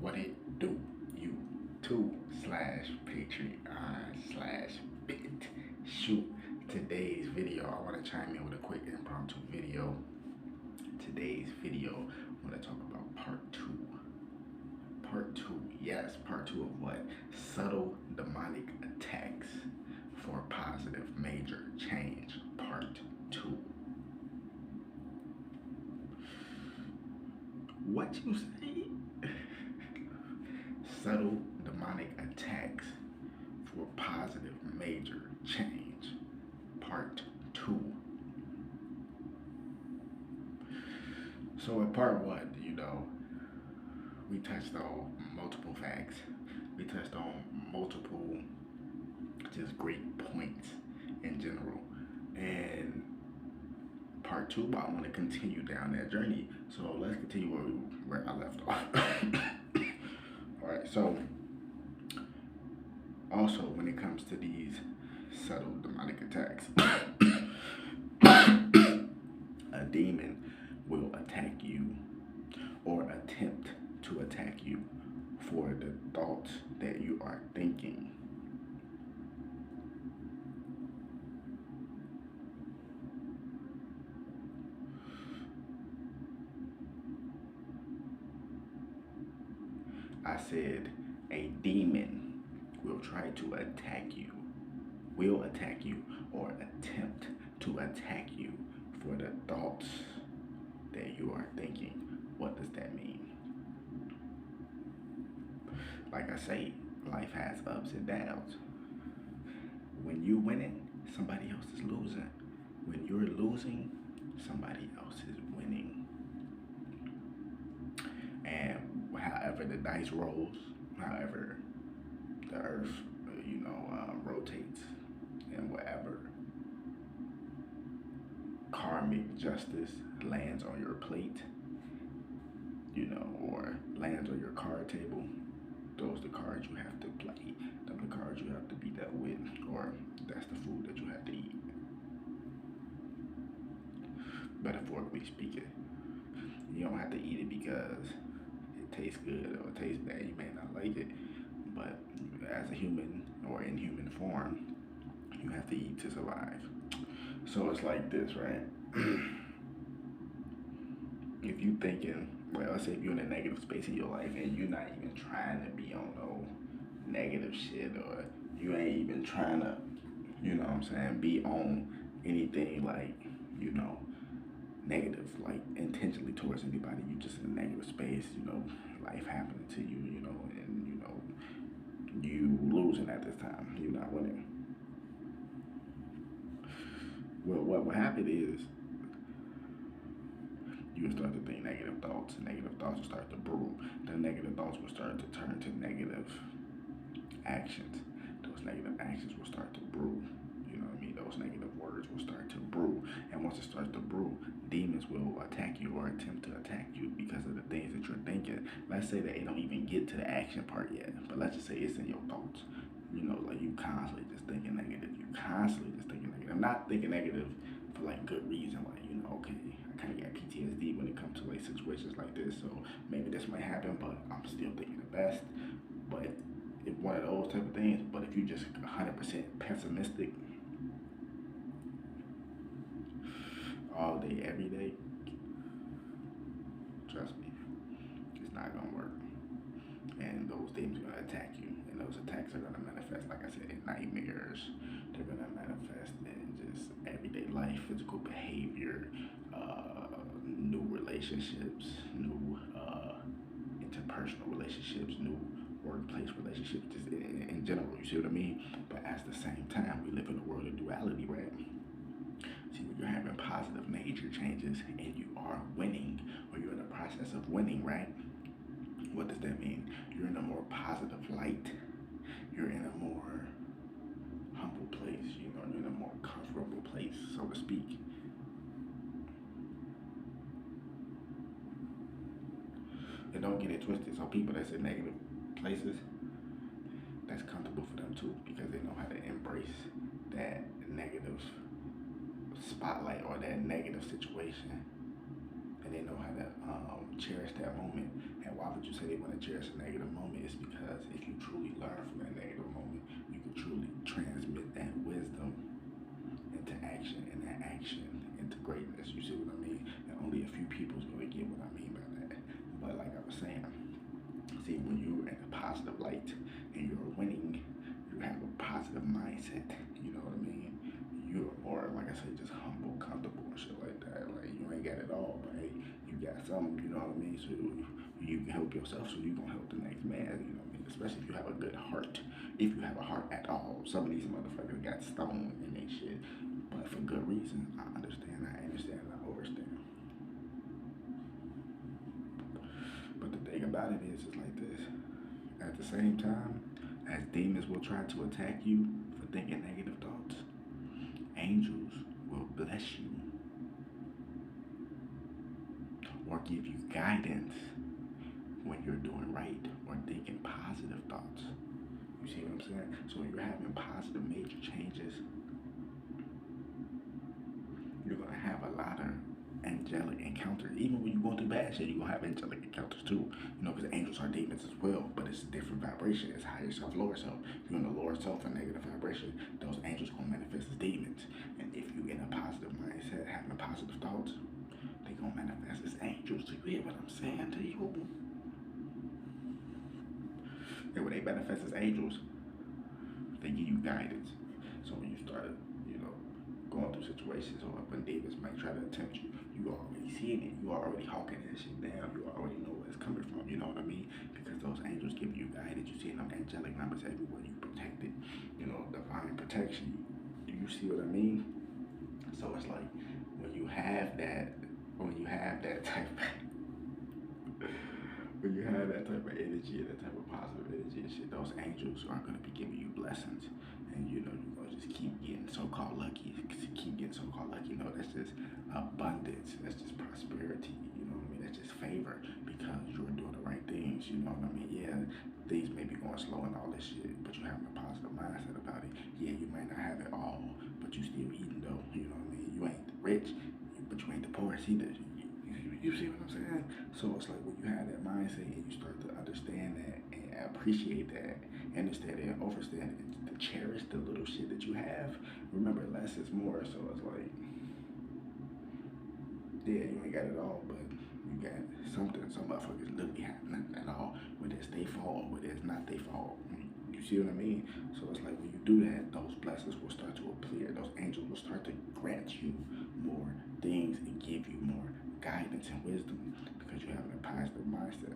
What it do? YouTube/Patreon/bit. Shoot. Today's video, I want to chime in with a quick impromptu video. Today's video, I want to talk about part two. Part two, yes, part two of what? Subtle demonic attacks for positive major change. Part two. What you say? Subtle demonic attacks for positive major change. Part two. So in part one, we touched on multiple facts. We touched on multiple just great points in general. And part two, I want to continue down that journey. So let's continue where I left off. All right. So also, when it comes to these subtle demonic attacks, a demon will attack you or attempt to attack you for the thoughts that you are thinking. I said a demon will try to attack you, will attack you, or attempt to attack you for the thoughts that you are thinking. What does that mean? Like I say, life has ups and downs. When you're winning, somebody else is losing. When you're losing, somebody else is winning. And however the dice rolls, however the earth, rotates, and whatever karmic justice lands on your plate, or lands on your card table, those the cards you have to play, those the cards you have to be dealt with, or that's the food that you have to eat. Metaphorically speaking, you don't have to eat it because it tastes good or it tastes bad. You may not like it, but as a human or in human form, you have to eat to survive. So it's like this, right? If you thinking, well, let's say if you're in a negative space in your life and you're not even trying to be on no negative shit, or you ain't even trying to, be on anything like, negative, like intentionally towards anybody. You just in a negative space, life happening to you, and you losing at this time. You're not winning. Well, what will happen is you will start to think negative thoughts. Negative thoughts will start to brew. The negative thoughts will start to turn to negative actions. Those negative actions will start to brew. You know what I mean? Those negative words will start to brew. And once it starts to brew, demons will attack you or attempt to attack you because of the things that you're thinking. Let's say that they don't even get to the action part yet, but let's just say it's in your thoughts. Like you constantly just thinking negative. You constantly just thinking negative. I'm not thinking negative for like good reason. Like, okay, I kind of got PTSD when it comes to like situations like this. So maybe this might happen, but I'm still thinking the best. But if one of those type of things, but if you just 100% pessimistic all day, every day, trust me, it's not gonna work. And those demons are gonna attack you, and those attacks are gonna manifest, like I said, in nightmares. They're gonna manifest in just everyday life, physical behavior, new relationships, new interpersonal relationships, new workplace relationships, just in general. You see what I mean? But at the same time, we live in a world of duality, right? See, when you're having positive major changes and you are winning, or you're in the process of winning, right? What does that mean? You're in a more positive light. You're in a more humble place. You're in a more comfortable place, so to speak. And don't get it twisted. So people that's in negative places, that's comfortable for them too, because they know how to embrace that negative spotlight or that negative situation, and and they know how to cherish that moment. And why would you say they want to cherish a negative moment? It's because if you truly learn from that negative moment, you can truly transmit that wisdom into action, and that action into greatness. You see what I mean? And only a few people's gonna get what I mean by that. But like I was saying, see, when you're in a positive light and you're winning, you have a positive mindset. You know what I mean? You're more, like I said, just humble, comfortable, and shit like that. Like you ain't got it all, but hey, you got something. You know what I mean? So you can help yourself, so you gonna help the next man. You know what I mean? Especially if you have a good heart. If you have a heart at all, some of these motherfuckers got stone in their shit, but for good reason. I understand. I understand. I overstand. But the thing about it is like this. At the same time, as demons will try to attack you for thinking negative thoughts, angels will bless you or give you guidance when you're doing right or thinking positive thoughts. You see what I'm saying? So when you're having positive major changes, you're gonna have a lot of angelic encounters. Even when you're going through bad shit, you're gonna have angelic encounters too. You know, because angels are demons as well, but it's a different vibration. It's higher self, lower self. If you're in the lower self and negative vibration, those angels gonna manifest as demons. And if you in a positive mindset, having positive thoughts, they gonna manifest as angels. Do you hear what I'm saying to you? And when they manifest as angels, they give you guidance. So when you start, you know, going through situations or when demons might try to attempt you, you already seeing it. You already hawking that shit down. You already know where it's coming from. You know what I mean? Because those angels give you guidance. You see them angelic numbers everywhere. You protected. You know, divine protection. You see what I mean? So it's like when you have that type when you have that type of energy and that type of positive energy and shit, those angels are gonna be giving you blessings, and you know you're gonna just keep getting so-called lucky, keep getting so-called lucky. You know, that's just abundance, that's just prosperity. You know what I mean? That's just favor because you're doing the right things. You know what I mean? Yeah, things may be going slow and all this shit, but you're having a positive mindset about it. Yeah, you might not have it all, but you still eating though. You know what I mean? You ain't rich, but you ain't the poorest either. You see what I'm saying? So it's like when you have that mindset and you start to understand that and appreciate that, understand it and overstand it, to cherish the little shit that you have. Remember, less is more. So it's like, yeah, you ain't got it all, but you got something. Some motherfuckers literally have nothing at all, whether it's their fault, whether it's not their fault. You see what I mean? So it's like when you do that, those blessings will start to appear. Those angels will start to grant you more things and give you more guidance and wisdom because you're having a positive mindset.